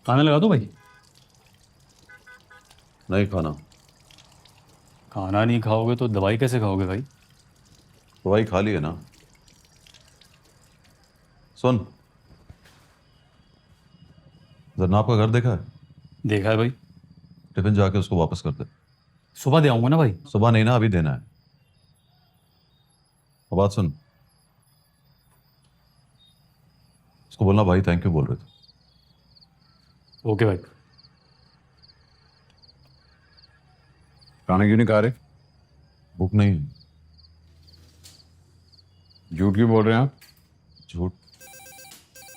खाने लगा दो भाई। नहीं खाना। खाना नहीं खाओगे तो दवाई कैसे खाओगे भाई? दवाई खा ली है ना। सुन, जरनाब का घर देखा है? देखा है भाई। टिफिन जाके उसको वापस कर दे। सुबह दे आऊंगा ना भाई। सुबह नहीं ना, अभी देना है। और बात सुन, उसको बोलना भाई थैंक यू बोल रहे थे। ओके भाई। खाना क्यों नहीं खा रहे? भूख नहीं है। झूठ क्यों बोल रहे हैं आप? झूठ?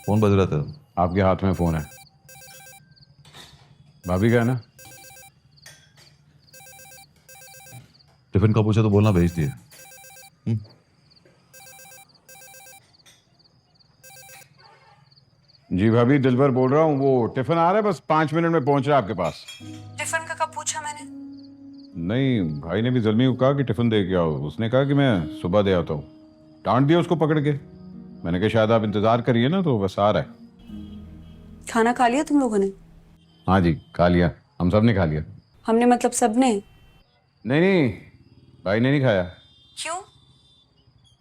फोन बज रहा था। आपके हाथ में फोन है। भाभी का है ना? टिफिन का पूछा तो बोलना भेज दिए। जी भाभी, दिलबर बोल रहा हूँ। वो टिफिन आ रहा है, बस 5 मिनट में पहुंच रहा है आपके पास। टिफिन का कब पूछा मैंने? नहीं, भाई ने भी जल्मी को कहा कि टिफिन दे के आओ। उसने कहा कि मैं सुबह दे आता हूँ। डांट दिया उसको पकड़ के। मैंने कहा शायद आप इंतजार करिए ना, तो बस आ रहा है। खाना खा लिया तुम लोगों ने? हाँ जी, खा लिया। हम सब ने खा लिया। हमने मतलब सबने? नहीं नहीं, भाई ने नहीं खाया। क्यों?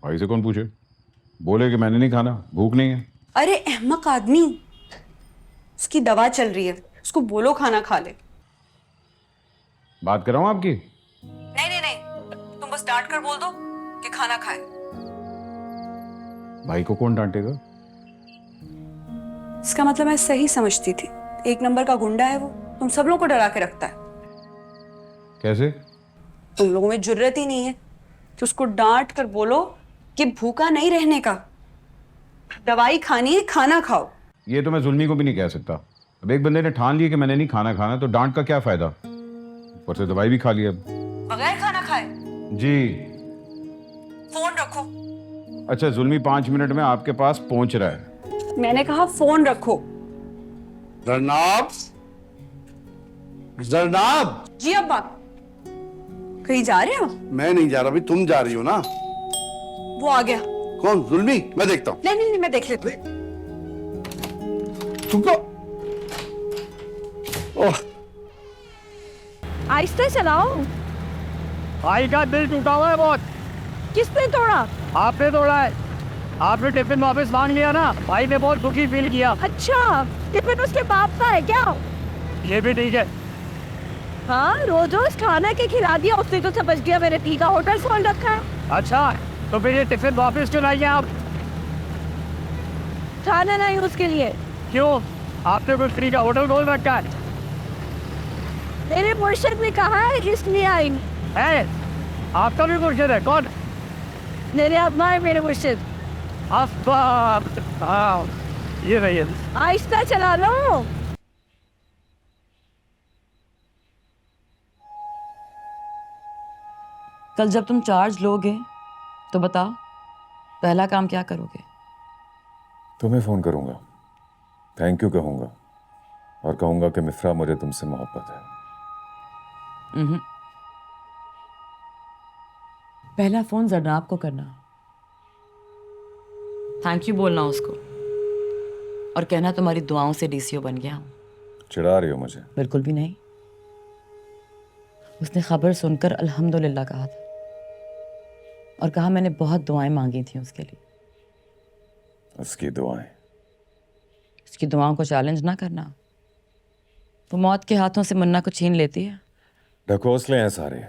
भाई से कौन पूछे? बोले कि मैंने नहीं खाना, भूख नहीं है। अरे अहमक आदमी, उसकी दवा चल रही है, उसको बोलो खाना खा ले। बात कर रहा हूँ आपकी। नहीं नहीं नहीं, तुम बस डांट कर बोल दो कि खाना खाए। भाई को कौन डांटेगा? इसका मतलब मैं सही समझती थी। एक नंबर का गुंडा है वो, तुम सब लोगों को डरा के रखता है। कैसे? तुम लोगों में जुर्रत ही नहीं है कि उसको डांट कर बोलो कि भूखा नहीं रहने का, दवाई खानी है, खाना खाओ। ये तो मैं जुल्मी को भी नहीं कह सकता। अब एक बंदे ने ठान लिया कि मैंने नहीं खाना खाना, तो डांट का क्या फायदा? ऊपर से दवाई भी खा लिया। बगैर खाना खाए? जी। फोन रखो। अच्छा, जुल्मी 5 मिनट में आपके पास पहुंच रहा है। मैंने कहा फोन रखो। जरनाब, जरनाब। जी अब्बा। कहीं जा रहे हो? मैं नहीं जा रहा, भाई तुम जा रही हो ना। वो आ गया। कौन? जुल्मी? मैं देखता हूँ। नहीं नहीं नहीं, मैं देख लेती हूँ। तुमको ओह, आहिस्ते चलाओ। भाई का दिल टूटा हुआ है बहुत। किसने तोड़ा? आपने तोड़ा है। आपने टिफिन वापस मांग लिया ना, भाई ने बहुत दुखी फील किया। अच्छा, टिफिन उसके बाप का है क्या? ये भी ठीक है। हाँ, रोज रोज खाना के खिला दिया उसने तो समझ गया मैंने पी का होटल खोल रखा है। अच्छा, तो फिर ये टिफिन वापस क्यों लाइए आप? खाना नहीं उसके लिए। क्यों? आपने कोई फ्री का होटल खोल रखा है? मेरे मुर्शिद ने कहा है कि इसलिए आई। है? आपका भी मुर्शिद है? कौन? मेरे अम्मा है मेरे मुर्शिद। अफ्फा। हाँ, ये रही है। आहिस्ता चला लो। कल जब तुम चार्ज लोगे तो बताओ पहला काम क्या करोगे? तुम्हें फोन करूंगा, थैंक यू कहूंगा और कहूंगा कि मिफ्रा मुझे तुमसे मोहब्बत है। पहला फोन जरनाब को करना, थैंक यू बोलना उसको और कहना तुम्हारी दुआओं से डीसीओ बन गया हूं। चिढ़ा रही हो मुझे? बिल्कुल भी नहीं। उसने खबर सुनकर अल्हम्दुलिल्लाह कहा था और कहा मैंने बहुत दुआएं मांगी थी उसके लिए। उसकी दुआएं? उसकी दुआओं को चैलेंज ना करना, वो मौत के हाथों से मुन्ना को छीन लेती है। ढकोसले हैं सारे।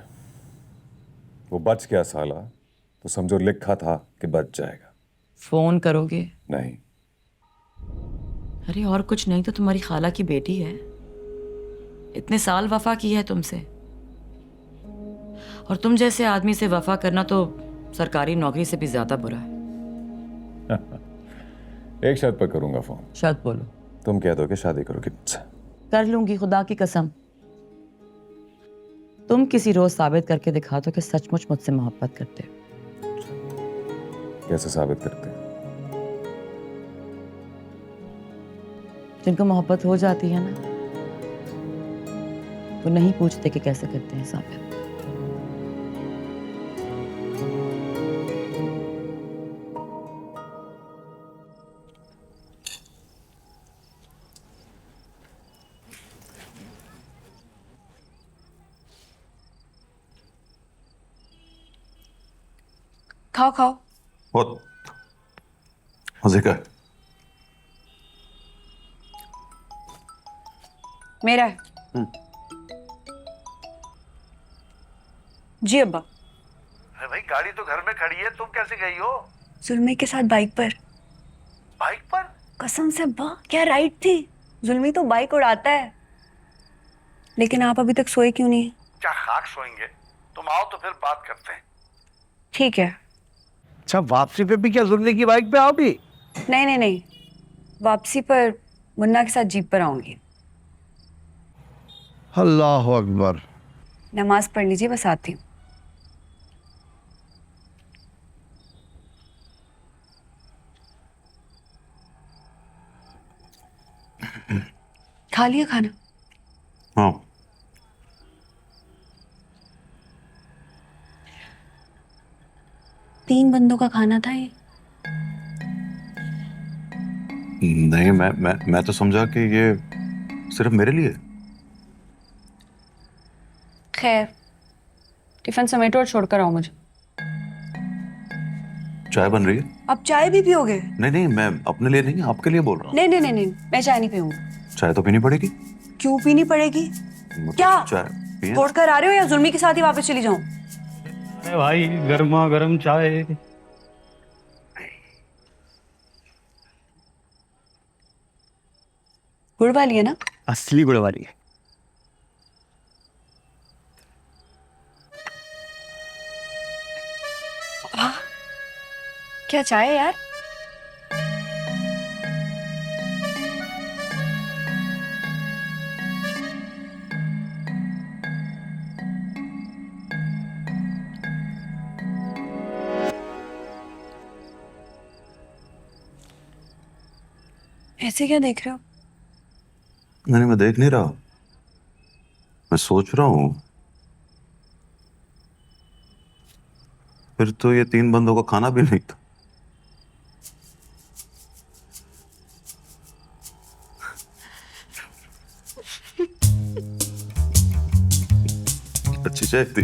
वो बच गया साला तो समझो लिखा था कि बच जाएगा। फोन करोगे? नहीं। अरे और कुछ नहीं तो तुम्हारी खाला की बेटी है, इतने साल वफा की है तुमसे, और तुम जैसे आदमी से वफा करना तो सरकारी नौकरी से भी ज्यादा बुरा है। एक शर्त पर करूंगा फोन। शर्त बोलो। तुम कह दो कि शादी करोगी मुझसे। कर लूंगी, खुदा की कसम। तुम किसी रोज साबित करके दिखा दो कि सचमुच मुझसे मोहब्बत करते हो। कैसे साबित करते? जिनको मोहब्बत हो जाती है ना, वो नहीं पूछते कि कैसे करते हैं साबित। खाओ खाओ। बहुत मजे का है। मेरा है। जी अब्बा। अरे भाई गाड़ी तो घर में खड़ी है, तुम कैसे गई हो? जुल्मी के साथ बाइक पर। बाइक पर? कसम से अब्बा, क्या राइड थी। जुल्मी तो बाइक उड़ाता है। लेकिन आप अभी तक सोए क्यों नहीं? क्या खाक सोएंगे? तुम आओ तो फिर बात करते हैं। ठीक है। अच्छा, वापसी पे भी क्या जुल्मी की बाइक पे आओगी? नहीं नहीं नहीं, वापसी पर मुन्ना के साथ जीप पर आऊंगी। अल्लाह अकबर। नमाज पढ़ लीजिए, बस आती हूँ। खा लिया खाना? हाँ। 3 बंदों का खाना था ये। नहीं, मैं तो समझा कि ये सिर्फ मेरे लिए। खैर, टिफिन समेटो और छोड़कर आओ मुझे। चाय बन रही है? आप चाय भी पियोगे? नहीं नहीं, मैं अपने लिए नहीं, आपके लिए बोल रहा हूँ। नहीं नहीं नहीं नहीं, मैं चाय नहीं पीऊंगी। चाय तो पीनी पड़ेगी। क्यों पीनी पड़ेगी? मतलब क्या चाय पिए। छोड़कर आ रहे हो या जुल्मी के साथ ही वापस चली जाऊं? अरे भाई गर्मा गर्म चाय। गुड़ वाली है ना? असली गुड़ वाली है। वाह, क्या चाय है यार। ऐसे क्या देख रहे हो? नहीं, मैं देख नहीं रहा, मैं सोच रहा हूँ। फिर तो ये 3 बंदों का खाना भी नहीं था। अच्छी चाय थी।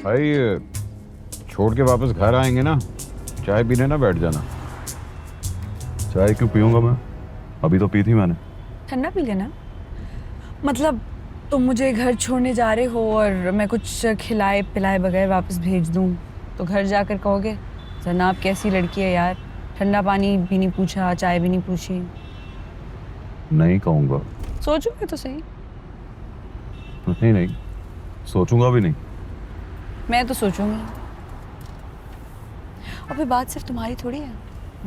भाई छोड़ के वापस घर आएंगे ना, चाय पीने ना बैठ जाना। चाय क्यों पीऊंगा मैं? अभी तो पी थी मैंने। ठंडा पी लेना। मतलब तुम मुझे घर छोड़ने जा रहे हो और मैं कुछ खिलाए पिलाए बगैर वापस भेज दूं तो घर जाकर कहोगे जनाब कैसी लड़की है यार, ठंडा पानी भी नहीं पूछा, चाय भी नहीं पूछी। नहीं कहूंगा। सोचोगे तो सही। नहीं नहीं, सोचूंगा भी नहीं। मैं तो सोचूंगी। और फिर बात सिर्फ तुम्हारी थोड़ी है,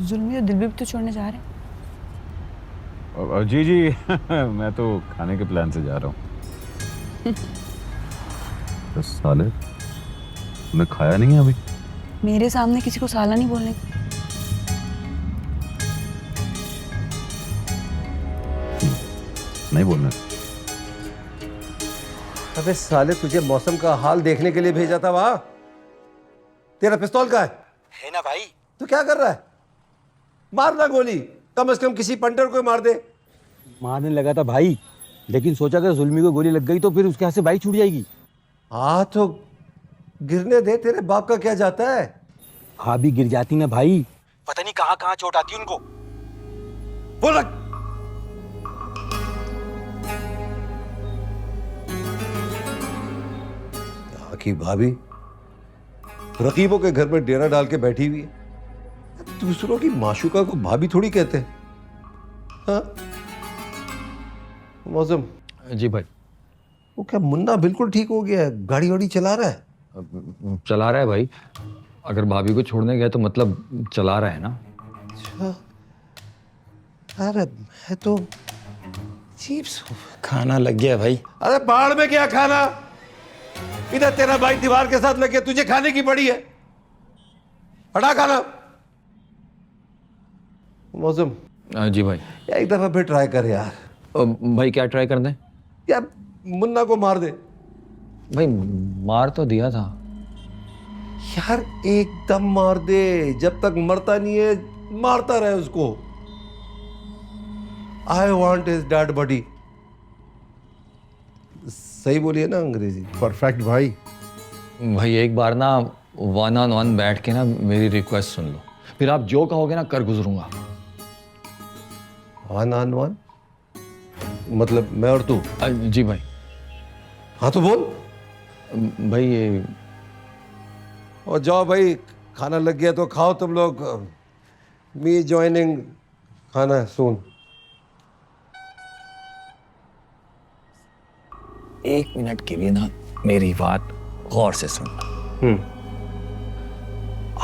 जुल्मी और दिलबी भी तो छोड़ने जा रहे हैं। जी जी मैं तो खाने के प्लान से जा रहा हूँ। साले, तुमने खाया नहीं है अभी? मेरे सामने किसी को साला नहीं बोलने। नहीं बोलना। अबे साले, तुझे मौसम का हाल देखने के लिए भेजा था वहां। तेरा पिस्तौल कहाँ है ना भाई? तू क्या कर रहा है? मारना गोली, कम से कम किसी पंटर को मार दे। मारने लगा था भाई, लेकिन सोचा अगर जुल्मी को गोली लग गई तो फिर उसके हाथ से बाइक छूट जाएगी। हाँ तो गिरने दे, तेरे बाप का क्या जाता है। हाँ भी गिर जाती ना भाई। पता नहीं कहाँ कहाँ चोट आती उनको। बोला की भाभी रकीबों के घर में डेरा डाल के बैठी हुई है, दूसरों की माशुका को भाभी थोड़ी कहते हैं। हाँ? मौसम जी भाई। वो क्या मुन्ना बिल्कुल ठीक हो गया है? गाड़ी वाड़ी चला रहा है? चला रहा है भाई। अगर भाभी को छोड़ने गया तो मतलब चला रहा है ना। अच्छा, अरे मैं तो चिप्स खाना लग गया भाई। अरे बाढ़ में क्या खाना, इधर तेरा भाई दीवार के साथ लग गया, तुझे खाने की पड़ी है। हटा खाना। मौसम जी भाई। या एक दफा फिर ट्राई कर यार। भाई क्या ट्राई कर दें? यार मुन्ना को मार दे। भाई मार तो दिया था यार, एकदम मार दे, जब तक मरता नहीं है मारता रहे उसको। I want his dead body. सही बोलिए ना अंग्रेजी, परफेक्ट भाई। भाई एक बार ना 1-on-1 बैठ के ना मेरी रिक्वेस्ट सुन लो, फिर आप जो कहोगे ना कर गुजरूंगा। 1-on-1 मतलब मैं और तू? जी भाई। हाँ तो बोल भाई ये और जाओ भाई, खाना लग गया तो खाओ तुम लोग। मी ज्वाइनिंग खाना सुन। 1 मिनट के लिए ना मेरी बात गौर से सुनना।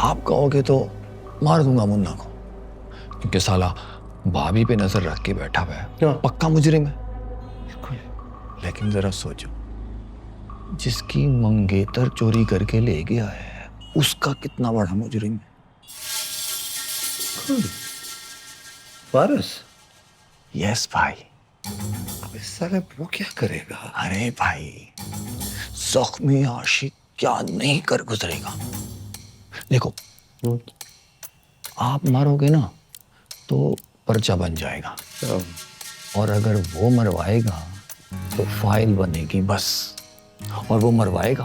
आप कहोगे तो मार दूंगा मुन्ना को, क्योंकि साला भाभी पे नजर रख के बैठा हुआ है, पक्का मुजरिम है। लेकिन जरा सोचो, जिसकी मंगेतर चोरी करके ले गया है उसका कितना बड़ा मुजरिम है। पारस? यस भाई। अब इस साले वो क्या करेगा? अरे भाई, जख्मी आशिक क्या नहीं कर गुजरेगा। देखो, आप मारोगे ना तो पर्चा बन जाएगा, और अगर वो मरवाएगा तो फाइल बनेगी बस। और वो मरवाएगा,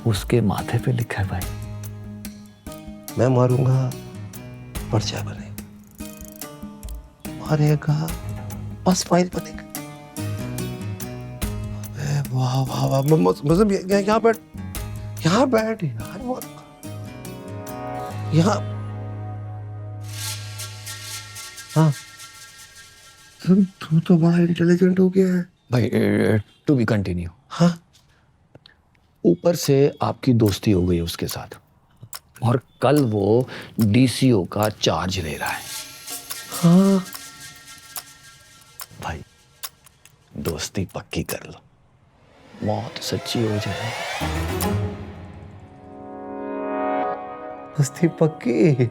उसके माथे पे लिखा है भाई। मैं मारूंगा, पर्चा बनेगा, मारेगा बस फाइल बनेगा। वाह वाह वाह, मतलब यहाँ बैठ, यहाँ बैठ यार, यहाँ। हाँ, तू तो बड़ा इंटेलिजेंट हो गया है भाई। To be continue. हाँ, ऊपर से आपकी दोस्ती हो गई उसके साथ, और कल वो डीसीओ का चार्ज ले रहा है। हाँ भाई, दोस्ती पक्की कर लो, मौत सच्ची हो जाए। दोस्ती पक्की।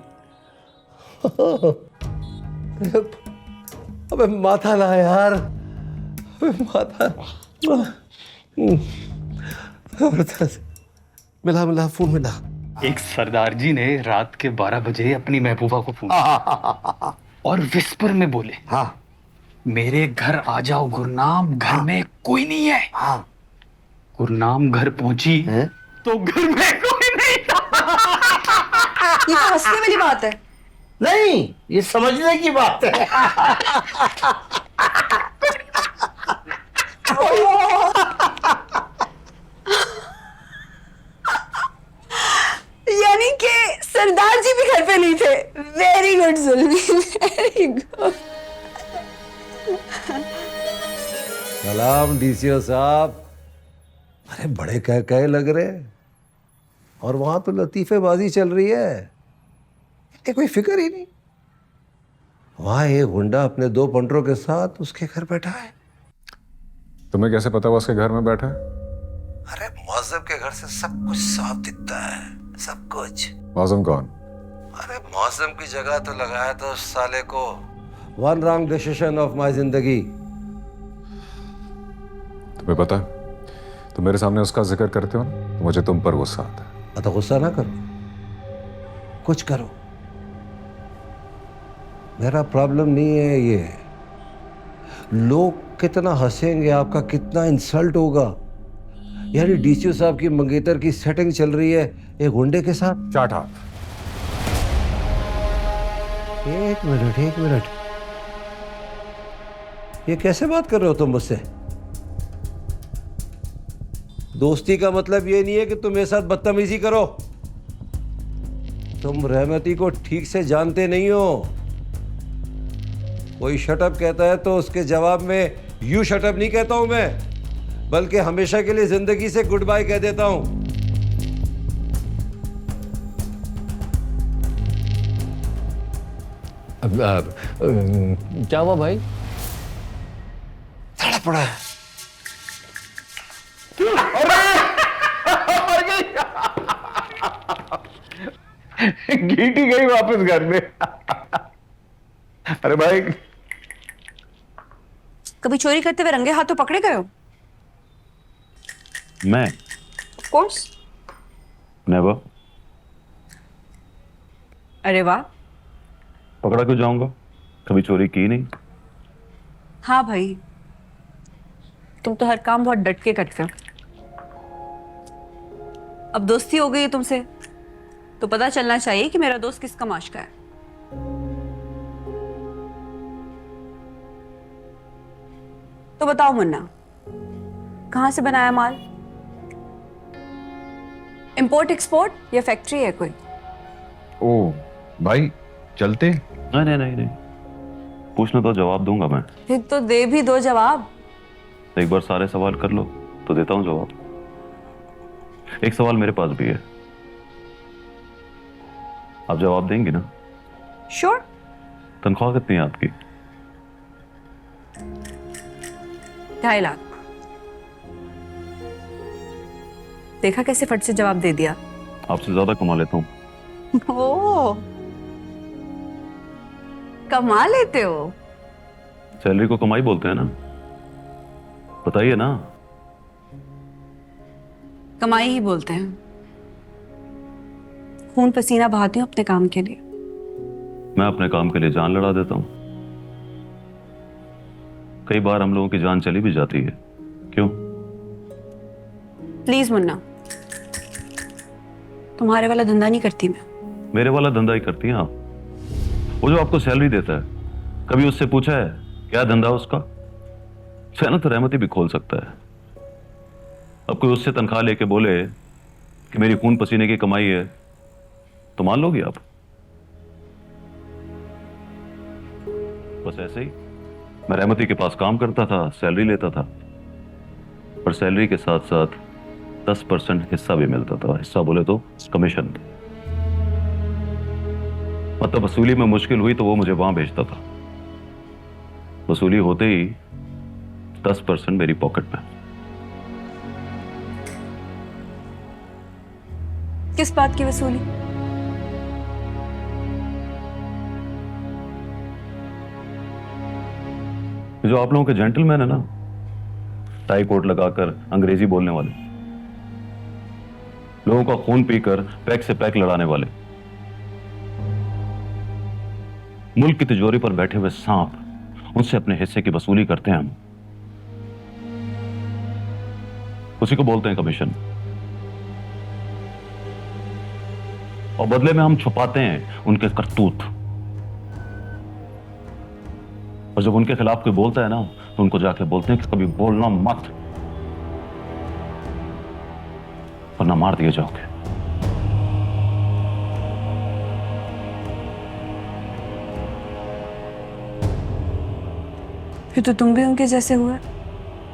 अबे माथा ला यार, अबे माथा। मिला मिला, फोन मिला। एक सरदार जी ने रात के 12 बजे अपनी महबूबा को फोन किया और विस्पर में बोले, हाँ, मेरे घर आ जाओ गुरनाम, घर में कोई नहीं है। हाँ। गुरनाम घर पहुंची तो घर में कोई नहीं था। ये तो हंसने वाली बात है। नहीं, ये समझने की बात है। यानी कि सरदार जी भी घर पे नहीं थे। वेरी गुड जुल्मी, वेरी गुड। सलाम डीसीओ साहब। अरे बड़े कह लग रहे, और वहां तो लतीफेबाजी चल रही है, ये कोई फिक्र ही नहीं। वहां ये गुंडा अपने 2 पंटरों के साथ उसके घर बैठा है। तुम्हें कैसे पता वो उसके घर में बैठा है? अरे मौजम के घर से सब कुछ साफ दिखता है, सब कुछ। मौसम कौन? अरे मौसम की जगह तो लगाया था उस साले को। One wrong decision of my जिंदगी। तुम्हें पता है, तुम मेरे सामने उसका जिक्र करते हो ना, तो मुझे तुम पर गुस्सा आता है। तो गुस्सा ना करो, कुछ करो। मेरा प्रॉब्लम नहीं है ये। लोग कितना हंसेंगे, आपका कितना इंसल्ट होगा। यानी डीसीओ साहब की मंगेतर की सेटिंग चल रही है एक गुंडे के साथ। चाट हाथ। एक मिनट, ये कैसे बात कर रहे हो तुम मुझसे? दोस्ती का मतलब ये नहीं है कि तुम मेरे साथ बदतमीजी करो। तुम रहमती को ठीक से जानते नहीं हो। कोई शटअप कहता है तो उसके जवाब में यू शटअप नहीं कहता हूं मैं, बल्कि हमेशा के लिए जिंदगी से गुड बाय कह देता हूं। क्या हुआ भाई? थोड़ा पड़ा है। गीटी गई वापस घर में। अरे भाई, कभी चोरी करते हुए रंगे हाथों पकड़े गए हो? मैं? Of course. नेवर। अरे वाह। पकड़ा क्यों जाऊंगा? कभी चोरी की नहीं। हाँ भाई, तुम तो हर काम बहुत डट के करते हो। अब दोस्ती हो गई है तुमसे तो पता चलना चाहिए कि मेरा दोस्त किस कमाश का है। तो बताओ मुन्ना, कहां से बनाया माल? इंपोर्ट एक्सपोर्ट या फैक्ट्री है कोई? ओ भाई चलते? नहीं नहीं नहीं नहीं, पूछना तो जवाब दूंगा मैं। फिर तो दे भी दो जवाब। एक बार सारे सवाल कर लो तो देता हूं जवाब। एक सवाल मेरे पास भी है, आप जवाब देंगी ना? श्योर। तनख्वाह कितनी है आपकी? 2.5 लाख। देखा कैसे फट से जवाब दे दिया। आपसे ज्यादा कमा लेता हूं। ओ, कमा लेते हो? सैलरी को कमाई बोलते हैं ना, बताइए ना। कमाई ही बोलते हैं। खून पसीना बहाती हूँ अपने काम के लिए। मैं अपने काम के लिए जान लड़ा देता हूं। कई बार हम लोगों की जान चली भी जाती है। क्यों? प्लीज मुन्ना, तुम्हारे वाला धंधा नहीं करती मैं। मेरे वाला धंधा ही करती हैं आप। वो जो आपको सैलरी देता है, कभी उससे पूछा है क्या धंधा उसका? चाहे तो रहमती भी खोल सकता है। अब कोई उससे तनख्वाह लेके बोले कि मेरी खून पसीने की कमाई है, तो मान लोगे आप? बस ऐसे ही मैं रहमती के पास काम करता था, सैलरी लेता था, और सैलरी के साथ साथ 10% हिस्सा भी मिलता था। हिस्सा बोले तो कमीशन। मतलब वसूली में मुश्किल हुई तो वो मुझे वहां भेजता था। वसूली होते ही 10% मेरी पॉकेट में। किस बात की वसूली? जो आप लोगों के जेंटलमैन है ना, टाई कोट लगाकर अंग्रेजी बोलने वाले, लोगों का खून पीकर पैक से पैक लड़ाने वाले, मुल्क की तिजोरी पर बैठे हुए सांप, उनसे अपने हिस्से की वसूली करते हैं हम। उसी को बोलते हैं कमीशन। और बदले में हम छुपाते हैं उनके करतूत। और जब उनके खिलाफ कोई बोलता है ना, तो उनको जाके बोलते हैं कि कभी बोलना मत, वरना मार दिए जाओगे। फिर तो तुम भी उनके जैसे हुए।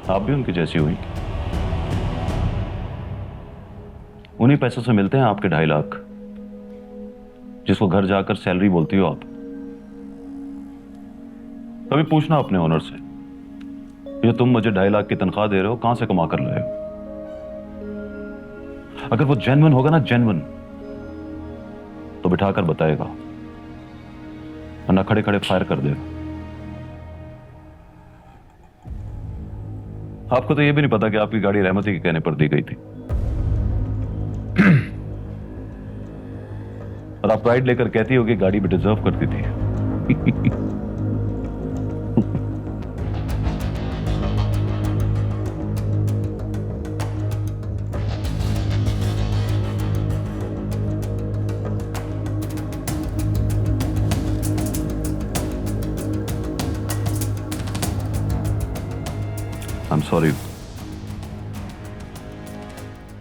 आप भी उनकी जैसी हुई। उन्हीं पैसों से मिलते हैं आपके 2.5 लाख, जिसको घर जाकर सैलरी बोलती हो आप। कभी पूछना अपने ओनर से, ये तुम मुझे 2.5 लाख की तनख्वाह दे रहे हो, कहां से कमा कर लाए हो? अगर वो जेन्युइन होगा ना, जेन्युइन, तो बिठाकर बताएगा, वरना खड़े खड़े फायर कर देगा। आपको तो ये भी नहीं पता कि आपकी गाड़ी रहमती के कहने पर दी गई थी। और आप प्राइड लेकर कहती हो कि गाड़ी भी डिजर्व करती थी। आई एम सॉरी,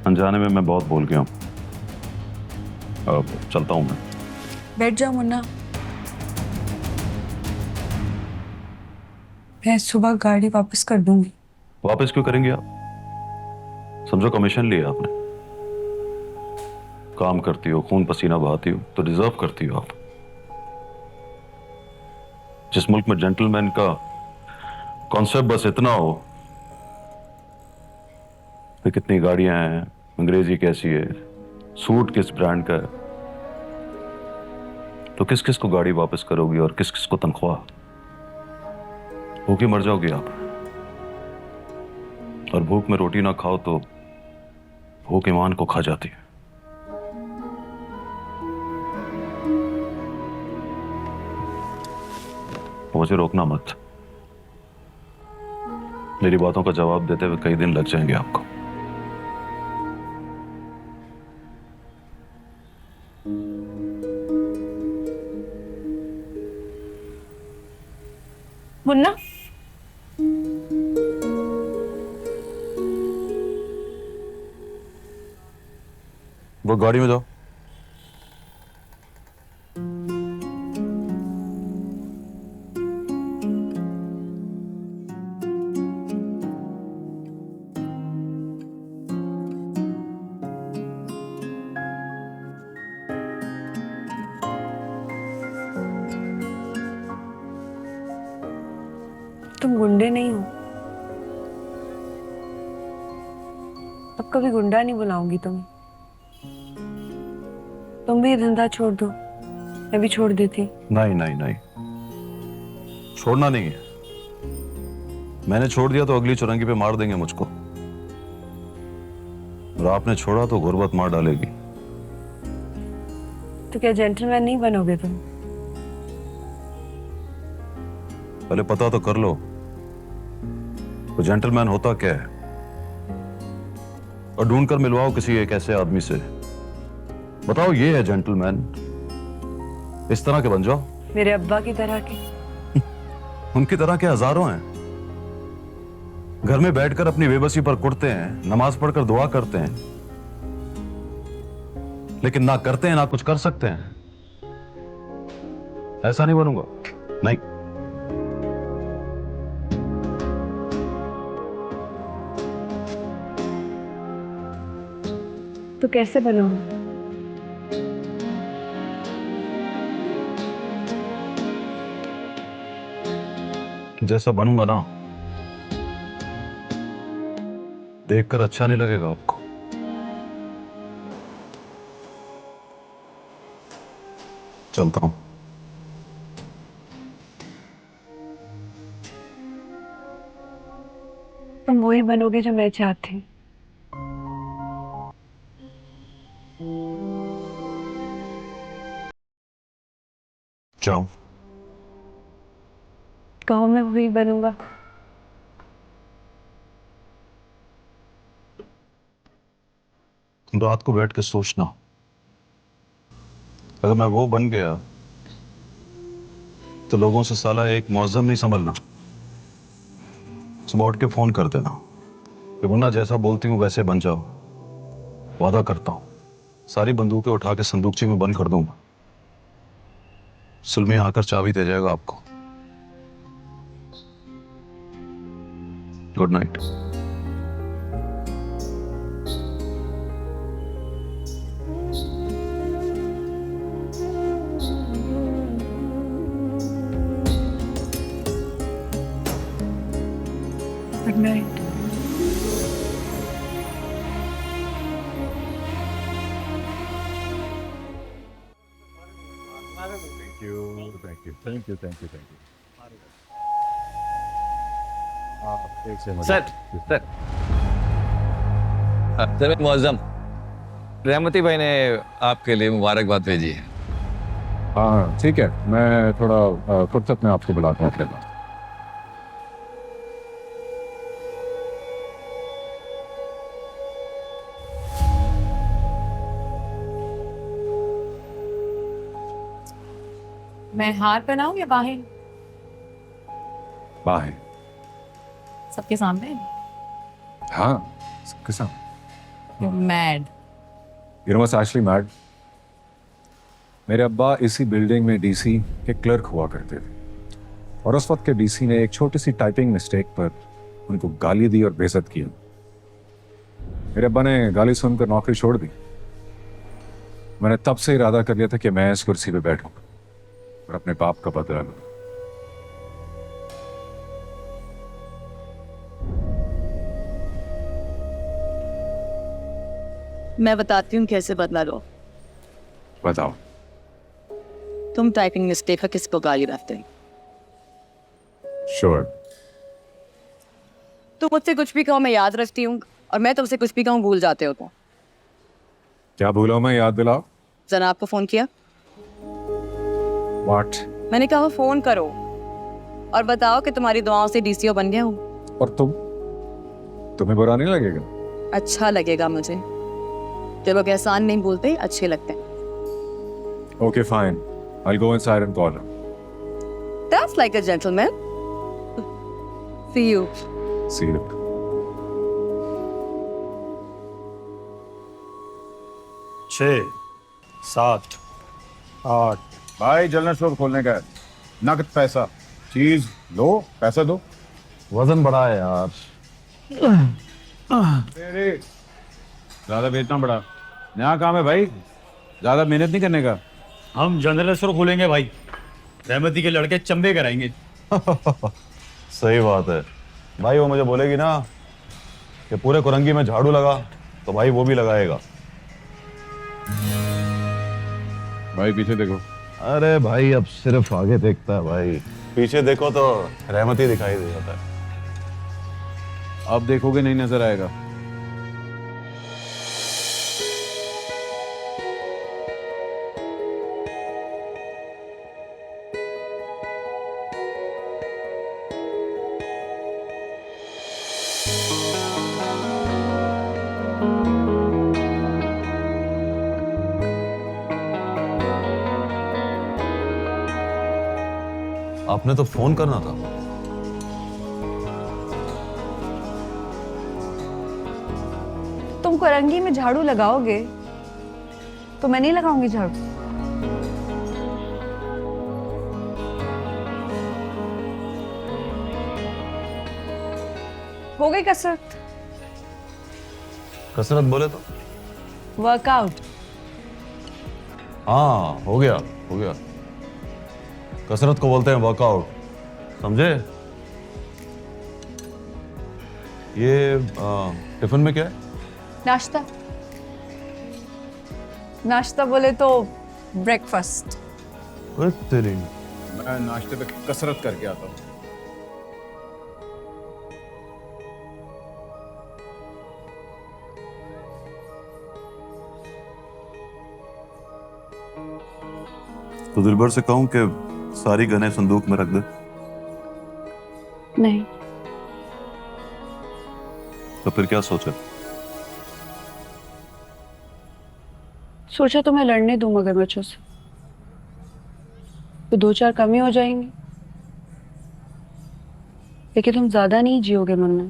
अनजाने में मैं बहुत बोल गया हूं। अब चलता हूं मैं। बैठ जाओ मुन्ना, मैं सुबह गाड़ी वापस कर दूंगी। वापस क्यों करेंगे आप? समझो कमीशन लिया आपने, काम करती हो, खून पसीना बहाती हो, तो डिजर्व करती हो आप। जिस मुल्क में जेंटलमैन का कॉन्सेप्ट बस इतना हो कि कितनी गाड़ियां हैं, अंग्रेजी कैसी है, सूट किस ब्रांड का है, तो किस किस को गाड़ी वापस करोगी और किस किस को तनख्वाह? भूखी मर जाओगी आप। और भूख में रोटी ना खाओ तो भूख ईमान को खा जाती है। मुझे रोकना मत, मेरी बातों का जवाब देते हुए कई दिन लग जाएंगे आपको। मुन्ना, वो गाड़ी में जाओ। तुम गुंडे नहीं हो। अब कभी गुंडा नहीं बुलाऊंगी तुम्हें। तुम भी ये धंधा छोड़ दो, मैं भी छोड़ देती। नहीं नहीं नहीं, छोड़ना नहीं है। मैंने छोड़ दिया तो अगली चुरंगी पे मार देंगे मुझको, और आपने छोड़ा तो गुर्बत मार डालेगी। तो क्या जेंटलमैन नहीं बनोगे तुम? पहले पता तो कर लो तो जेंटलमैन होता क्या है, और ढूंढ कर मिलवाओ किसी एक ऐसे आदमी से। बताओ ये है जेंटलमैन, इस तरह के बन जाओ। मेरे अब्बा की तरह के? उनकी तरह के हजारों हैं, घर में बैठकर अपनी बेबसी पर कुटते हैं, नमाज पढ़कर दुआ करते हैं, लेकिन ना करते हैं ना कुछ कर सकते हैं। ऐसा नहीं बनूंगा, नहीं। तो कैसे बनोगे? जैसा बनूंगा ना, देखकर अच्छा नहीं लगेगा आपको। चलता हूं। तुम वही बनोगे जो मैं चाहती हूँ। जाओ। कहो मैं वही बनूंगा। तुम रात को बैठ के सोचना, अगर मैं वो बन गया तो लोगों से साला एक मौजम नहीं संभलना। सुबह उठ के फोन कर देना कि मुन्ना जैसा बोलती हूँ वैसे बन जाओ। वादा करता हूं सारी बंदूकें उठा के संदूकची में बंद कर दूंगा। सुलमी आकर चाबी दे जाएगा आपको। Good night. Good night. Thank you. Sir sir Moazzam, Rahmati भाई ने आपके लिए मुबारकबाद भेजी है। हाँ ठीक है, मैं थोड़ा फुर्सत में आपको बुलाता हूँ अपने पास। मैं हार पहनाऊं या बाहें? बाहें। सबके सामने? हाँ सबके साथ। Mad. You know what's actually mad? मेरे अब्बा इसी बिल्डिंग में डीसी के क्लर्क हुआ करते थे, और उस वक्त के डीसी ने एक छोटी सी टाइपिंग मिस्टेक पर उनको गाली दी और बेइज्जत किया। मेरे अब्बा ने गाली सुनकर नौकरी छोड़ दी। मैंने तब से इरादा कर लिया था कि मैं इस कुर्सी पे बैठूं और अपने बाप का बदला लूं। मैं बताती हूँ कैसे बदला लो। बताओ। तुम टाइपिंग मिस्टेक का किसको गाली रखते हैं? श्योर। तुम मुझसे कुछ भी कहो मैं याद रखती हूँ, और मैं तुमसे कुछ भी कहूँ भूल जाते हो तुम। क्या भूला मैं, याद दिलाओ। जनाब को फोन किया? व्हाट? मैंने कहा फोन करो और बताओ कि तुम्हारी दुआओं से डीसीओ बन गया हूँ। और तुम? तुम्हें बुरा नहीं लगेगा? अच्छा लगेगा मुझे। जो लोग एहसान नहीं बोलते अच्छे लगते हैं। Okay, fine. I'll go inside and call her. That's like a gentleman. See you. See you. छः, 7, 8। भाई जनरल स्टोर खोलने का है, नकद पैसा, चीज लो, पैसा दो। वजन बड़ा है यार। ज्यादा बेचना पड़ा। यहाँ काम है भाई, ज्यादा मेहनत नहीं करने का। हम जनरल स्टोर खोलेंगे भाई, रहमती के लड़के चंबे कराएंगे। सही बात है भाई। वो मुझे बोलेगी ना कि पूरे कुरंगी में झाड़ू लगा, तो भाई वो भी लगाएगा। भाई पीछे देखो। अरे भाई अब सिर्फ आगे देखता है भाई, पीछे देखो तो रहमती दिखाई दे जाता है। अब देखोगे नहीं नजर आएगा। आपने तो फोन करना था। तुम कुरंगी में झाड़ू लगाओगे तो मैं नहीं लगाऊंगी झाड़ू। हो गई कसरत? कसरत बोले तो वर्कआउट। हाँ हो गया, हो गया। कसरत को बोलते हैं वर्कआउट, समझे? ये टिफिन में क्या है? नाश्ता। नाश्ता बोले तो ब्रेकफास्ट। तेरी मैं नाश्ते पे कसरत करके आता हूँ। तो दिलबर से कहूं कि सारी गने संदूक में रख दे? नहीं। तो फिर क्या सोचा? सोचा तो मैं लड़ने दूं मगरमच्छों से, तो 2-4 कमी हो जाएंगे, लेकिन तुम ज्यादा नहीं जियोगे मुन्ना।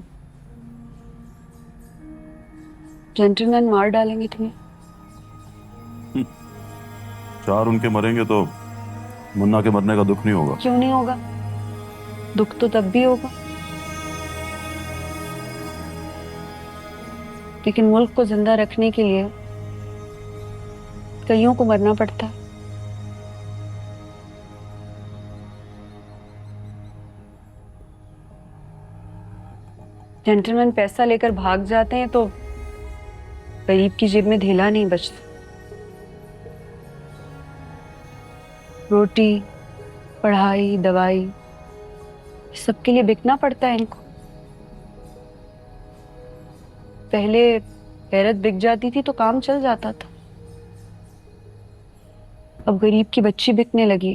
जेंटलमैन मार डालेंगे तुम्हें। 4 उनके मरेंगे तो मुन्ना के मरने का दुख नहीं होगा? क्यों नहीं होगा? दुख तो तब भी होगा, लेकिन मुल्क को जिंदा रखने के लिए कईयों को मरना पड़ता है। जेंटलमैन पैसा लेकर भाग जाते हैं तो गरीब की जेब में ढेला नहीं बचता। रोटी, पढ़ाई, दवाई, सबके लिए बिकना पड़ता है इनको। पहले गैरत बिक जाती थी तो काम चल जाता था, अब गरीब की बच्ची बिकने लगी।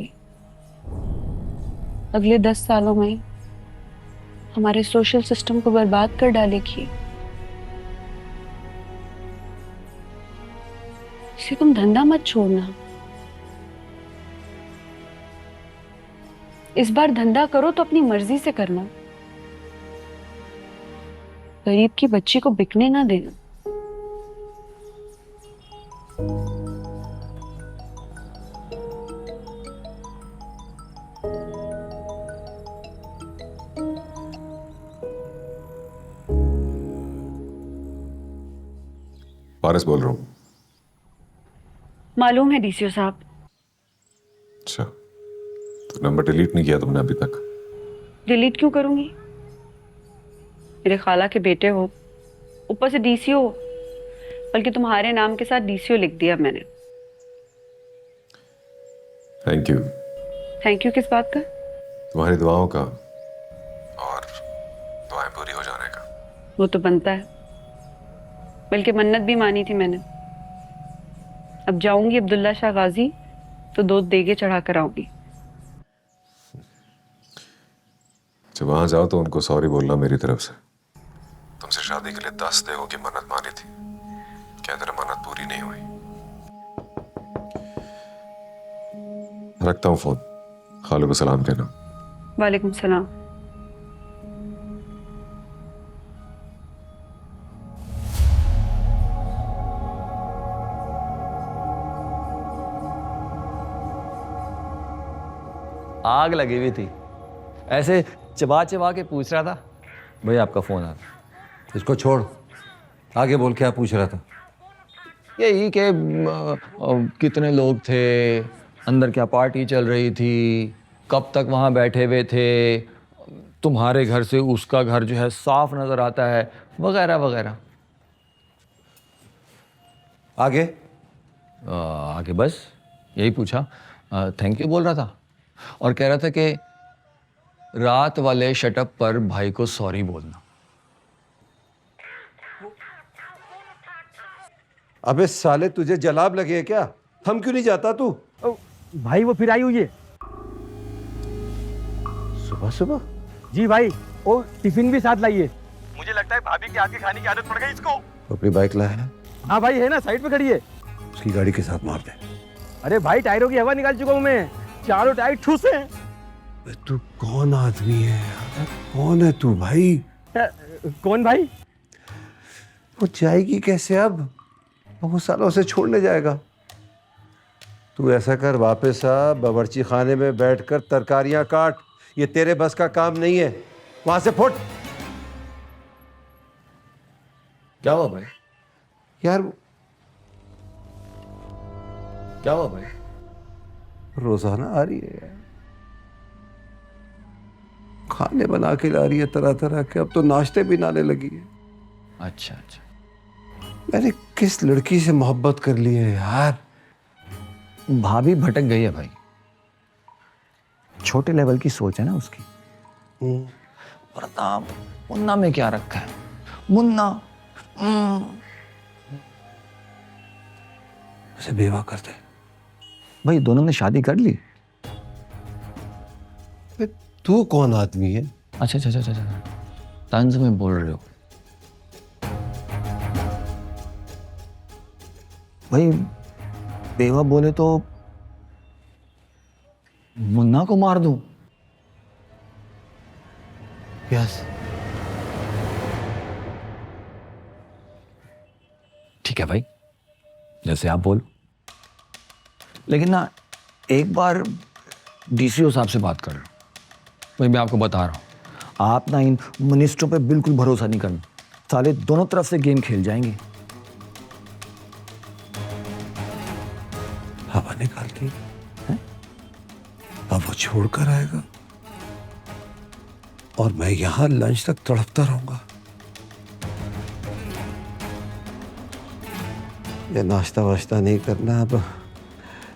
अगले 10 सालों में हमारे सोशल सिस्टम को बर्बाद कर डालेगी। इसे तुम धंधा मत छोड़ना। इस बार धंधा करो तो अपनी मर्जी से करना, गरीब की बच्ची को बिकने ना देना। पारस बोल रहा हूँ। मालूम है डीसीओ साहब। अच्छा, तो नंबर डिलीट नहीं किया तुमने अभी तक? डिलीट क्यों करूंगी? मेरे खाला के बेटे हो, ऊपर से डीसीओ, बल्कि तुम्हारे नाम के साथ डीसीओ लिख दिया मैंने। Thank you. थैंक यू किस बात का? तुम्हारी दुआओं का और दुआएं पूरी हो जाने का। वो तो बनता है, बल्कि मन्नत भी मानी थी मैंने। अब जाऊंगी अब्दुल्ला शाह गाजी तो 2 देगे चढ़ा कर आऊंगी। जब वहां जाओ तो उनको सॉरी बोलना मेरी तरफ से। तुमसे शादी के लिए 10 देवों की मन्नत मानी थी, क्या तेरा मन्नत पूरी नहीं हुई? रखता हूँ फोन, खालू को सलाम कहना। वालेकुम सलाम। आग लगी हुई थी, ऐसे चबा चबा के पूछ रहा था, भाई आपका फोन आ गया। इसको छोड़, आगे बोल, क्या पूछ रहा था? यही कि कितने लोग थे, अंदर क्या पार्टी चल रही थी, कब तक वहाँ बैठे हुए थे, तुम्हारे घर से उसका घर जो है साफ नज़र आता है, वगैरह वगैरह। आगे? आगे बस यही पूछा, थैंक यू बोल रहा था और कह रहा था कि रात वाले शटअप पर भाई को सॉरी बोलना। अबे साले, तुझे जलाब लगे है क्या? थम क्यों नहीं जाता तू? भाई वो फिर आई हुई है। सुबह सुबह? जी भाई, वो टिफिन भी साथ लाई है। मुझे लगता है भाभी के आके खाने की आदत पड़ गई इसको। अपनी बाइक लाया है? हाँ भाई है ना, साइड पे खड़ी है। उसकी गाड़ी के साथ मार दे। अरे भाई टायरों की हवा निकाल चुका हूँ मैं, चारों टायर ठूस हैं। तू कौन आदमी है यार? कौन है तू भाई? कौन भाई? वो जाएगी कैसे अब? वो सालों से छोड़ने जाएगा। तू ऐसा कर, वापस आ, बावर्ची खाने में बैठकर तरकारियां काट। ये तेरे बस का काम नहीं है, वहां से फुट। क्या हुआ भाई? यार क्या हुआ भाई? रोजाना आ रही है यार, खाने बना के ला रही है तरह तरह के, अब तो नाश्ते भी लाने लगी है। अच्छा अच्छा। मैंने किस लड़की से मोहब्बत कर ली है यार? भाभी भटक गई है भाई, छोटे लेवल की सोच है ना उसकी। वरना मुन्ना में क्या रखा है? मुन्ना उसे बेवा कर दे भाई, दोनों ने शादी कर ली। तू कौन आदमी है? अच्छा अच्छा अच्छा अच्छा, तंज में बोल रहे हो भाई? बेवा बोले तो मुन्ना को मार दूं? यस। ठीक है भाई, जैसे आप बोलो, लेकिन ना एक बार डीसीओ साहब से बात कर लो। भाई मैं आपको बता रहा हूं, आप ना इन मिनिस्टरों पे बिल्कुल भरोसा नहीं करना, साले दोनों तरफ से गेम खेल जाएंगे। हवा निकालती है, अब वो छोड़ कर आएगा और मैं यहां लंच तक तड़पता रहूंगा। ये नाश्ता वाश्ता नहीं करना, अब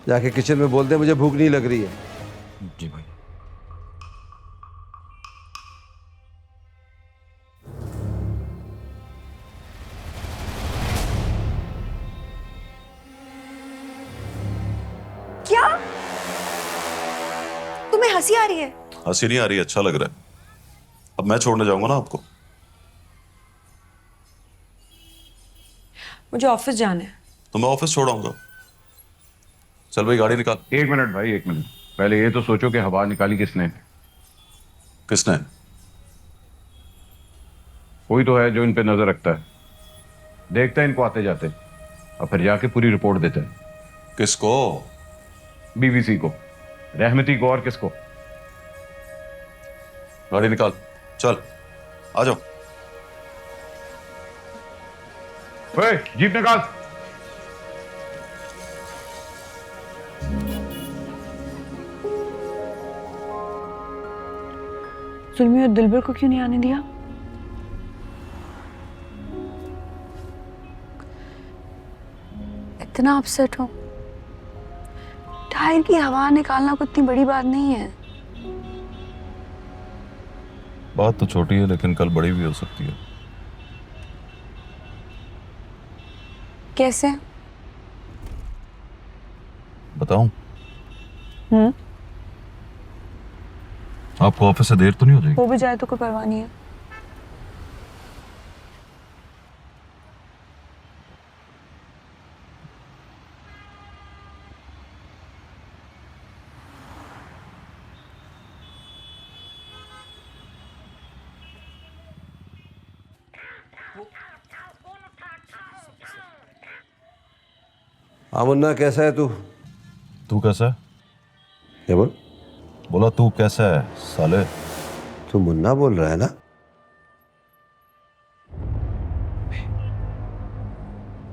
जाके किचन में बोल दे मुझे भूख नहीं लग रही है। जी भाई। क्या तुम्हें हंसी आ रही है? हंसी नहीं आ रही, अच्छा लग रहा है। अब मैं छोड़ने जाऊंगा ना आपको। मुझे ऑफिस जाना है। तो मैं ऑफिस छोड़ाऊंगा। चल भाई गाड़ी निकाल। एक मिनट भाई, एक मिनट, पहले ये तो सोचो कि हवा निकाली किसने? किसने? कोई तो है जो इन पे नजर रखता है, देखता है इनको आते जाते और फिर जाके पूरी रिपोर्ट देता है। किसको? बीबीसी को, रहमती को, और किसको? गाड़ी निकाल, चल आ जाओ। ओए, जीप निकाल। जुल्मी और दिलबर को क्यों नहीं आने दिया? इतना अपसेट हो? टायर की हवा निकालना कोई इतनी बड़ी बात नहीं है। बात तो छोटी है लेकिन कल बड़ी भी हो सकती है। कैसे? बताऊं? आपको ऑफिस से देर तो नहीं हो जाएगी? हो भी जाए तो कोई परवाह नहीं है। हाँ मुन्ना, कैसा है तू? तू कैसा है? क्या बोल? बोला तू कैसा है साले? तू मुन्ना बोल रहा है ना?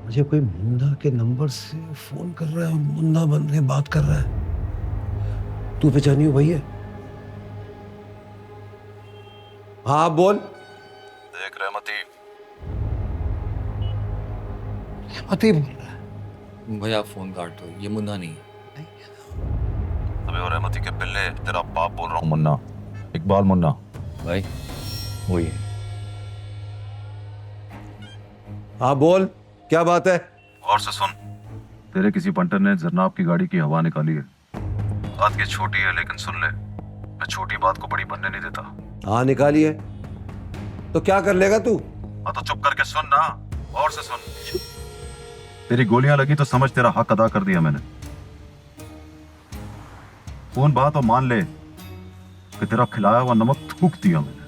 मुझे कोई मुन्ना के नंबर से फोन कर रहा है, मुन्ना बन के बात कर रहा है। तू पहचानी हो भैया? हाँ बोल। देख रहमती, रहमती बोल रहा है। भाई आप फोन काट दो, ये मुन्ना नहीं है। अबे और रहमती के पिल्ले, तेरा बाप बोल रहा हूँ मुन्ना, इकबाल मुन्ना। भाई वही है। हाँ बोल, क्या बात है? और से सुन, तेरे किसी पंटर ने जरनाब की गाड़ी की हवा निकाली है। बात की छोटी है लेकिन सुन ले, मैं छोटी बात को बड़ी बनने नहीं देता। हाँ निकाली है, तो क्या कर लेगा तू? हाँ तो चुप करके सुन ना, और से सुन। तेरी गोलियां लगी तो समझ तेरा हक अदा कर दिया मैंने। कौन बात और मान ले कि तेरा खिलाया हुआ नमक थूक दिया मैंने।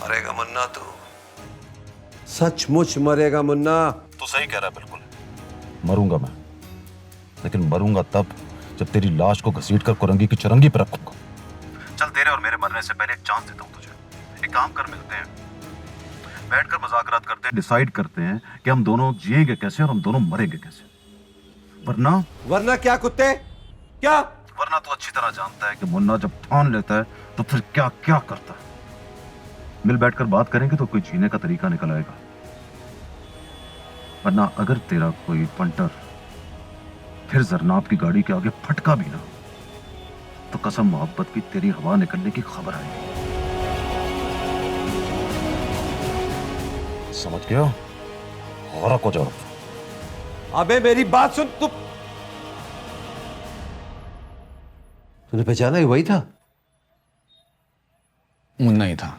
मरेगा मुन्ना तू, सचमुच मरेगा मुन्ना। तू सही कह रहा है, बिल्कुल मरूंगा मैं, लेकिन मरूंगा तब जब तेरी लाश को घसीट कर कुरंगी की चुरंगी पर रखूंगा। चल तेरे और मेरे मरने से पहले एक चांस देता हूं तुझे। एक काम कर, मिलते हैं, बैठकर मजाकरात करते हैं, डिसाइड करते हैं कि हम दोनों जिएंगे कैसे और हम दोनों मरेंगे कैसे। वरना क्या कुत्ते, क्या? वरना तू अच्छी तरह जानता है कि मुन्ना जब ठान लेता है तो फिर क्या क्या करता है। मिल बैठकर बात करेंगे तो कोई जीने का तरीका निकल आएगा। वरना अगर तेरा कोई पंटर फिर जरनाब की गाड़ी के आगे फटका भी ना, तो कसम मोहब्बत की तेरी हवा निकलने की खबर आएगी। समझ गया? और को जाओ। अबे मेरी बात सुन। तूने पहचाना ही वही था? मुन्ना ही था।